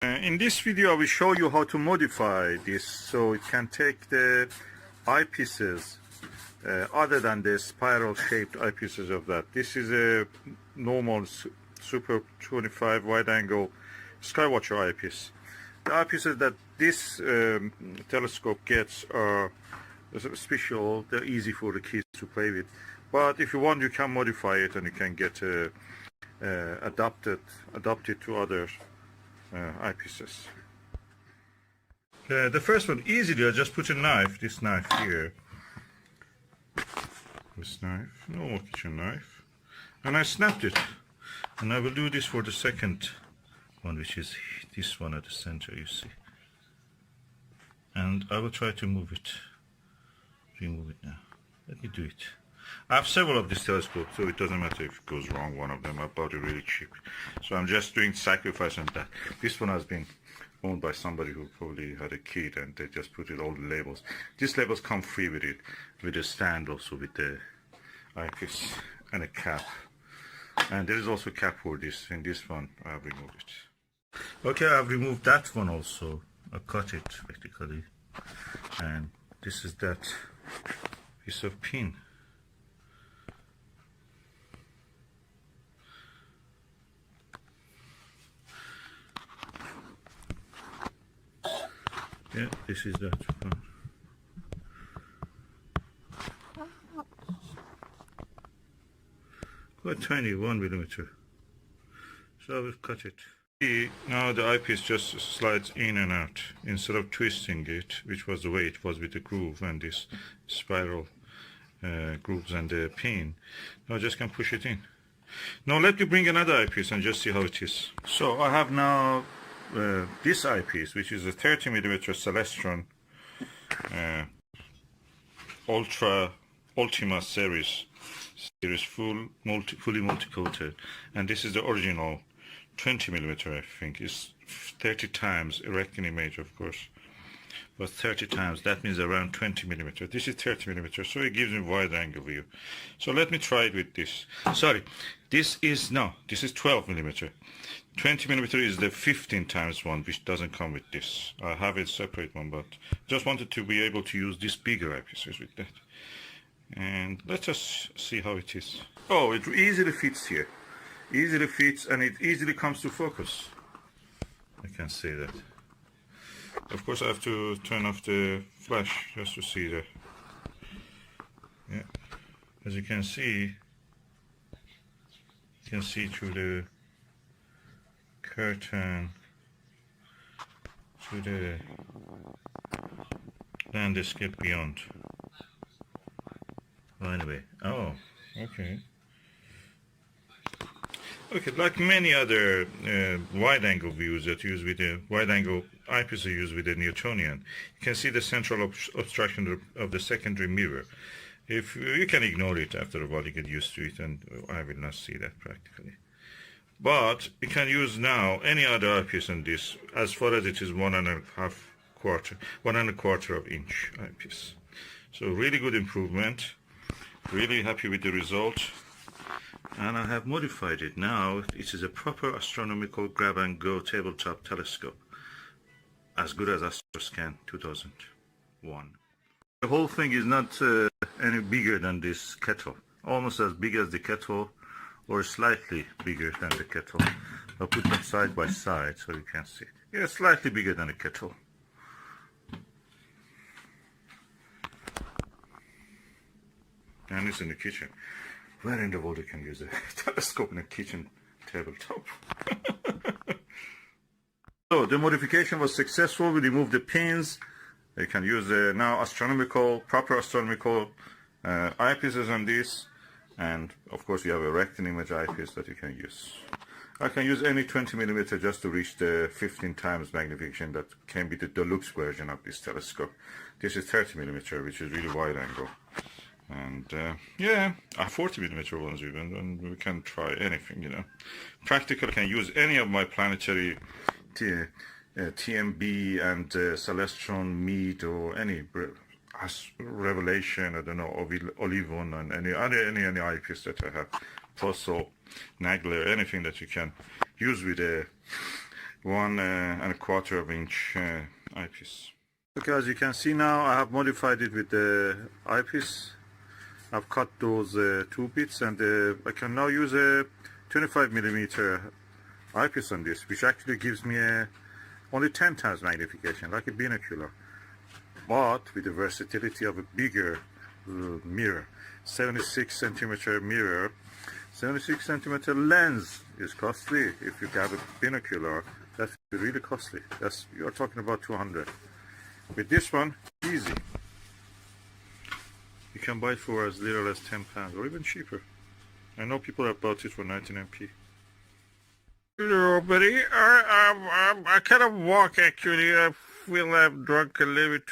In this video I will show you how to modify this so it can take the eyepieces other than the spiral shaped eyepieces of that. This is a normal Super 25 wide angle Skywatcher eyepiece. The eyepieces that this telescope gets are special, they're easy for the kids to play with. But if you want, you can modify it and you can get adapted to other eyepieces. The first one, easily, I just put a knife, this knife here. This knife, normal kitchen knife. And I snapped it. And I will do this for the second one, which is this one at the center, you see. And I will try to remove it now. Let me do it. I have several of these telescopes, so it doesn't matter if it goes wrong, one of them. I bought it really cheap. So I'm just doing sacrifice on that. This one has been owned by somebody who probably had a kid and they just put it all the labels. These labels come free with it, with a stand also with the eyepiece and a cap. And there is also a cap for this. In this one, I have removed it. Okay, I've removed that one also. I cut it practically. And this is that piece of pin. Yeah, this is that one. Quite tiny, 1 millimeter. So I will cut it. See, now the eyepiece just slides in and out instead of twisting it, which was the way it was with the groove and this spiral grooves and the pin. Now I just can push it in. Now let me bring another eyepiece and just see how it is. So I have now this eyepiece, which is a 30mm Celestron Ultima series fully multi-coated, and this is the original 20mm. I think is 30 times erect in image, of course, but 30 times, that means around 20mm. This is 30mm, so it gives me wide angle view. So let me try it with this. Sorry, this is 12mm. 20mm is the 15 times one, which doesn't come with this. I have a separate one, but just wanted to be able to use this bigger eyepieces with that. And let us see how it is. Oh, it easily fits here. Easily fits, and it easily comes to focus. I can say that. Of course, I have to turn off the flash just to see that. Yeah, as you can see through the curtain to the landscape beyond. Well, anyway, oh, okay. Okay, like many other wide-angle views that use with the wide-angle eyepiece used with the Newtonian, you can see the central obstruction of the secondary mirror. If you can ignore it after a while, you get used to it, and I will not see that practically. But you can use now any other eyepiece on this, as far as it is 1.25 of inch eyepiece. So really good improvement. Really happy with the result. And I have modified it now. It is a proper astronomical grab-and-go tabletop telescope, as good as Astroscan 2001. The whole thing is not any bigger than this kettle, almost as big as the kettle, or slightly bigger than the kettle. I'll put them side by side so you can see. Yeah, slightly bigger than the kettle. And it's in the kitchen. Where in the world you can use a telescope in a kitchen tabletop? So the modification was successful. We removed the pins. You can use the now proper astronomical eyepieces on this. And of course you have a erect image eyepiece that you can use. I can use any 20mm just to reach the 15 times magnification that can be the deluxe version of this telescope. This is 30mm, which is really wide angle. And yeah, 40mm ones even, and we can try anything, you know. Practically, I can use any of my planetary TMB and Celestron Mead or any Revelation, I don't know, Olivon, and any eyepiece that I have, Poso, Nagler, anything that you can use with a 1.25 inch eyepiece. Okay, as you can see now, I have modified it with the eyepiece. I've cut those two bits, and I can now use a 25mm eyepiece on this, which actually gives me only 10 times magnification, like a binocular, but with the versatility of a bigger mirror. 76cm mirror. 76cm lens is costly. If you have a binocular, that's really costly. You're talking about 200. With this one, easy. You can buy it for as little as £10 or even cheaper. I know people have bought it for 99p. Hello, buddy. I kind of walk actually. I feel I'm drunk a little bit.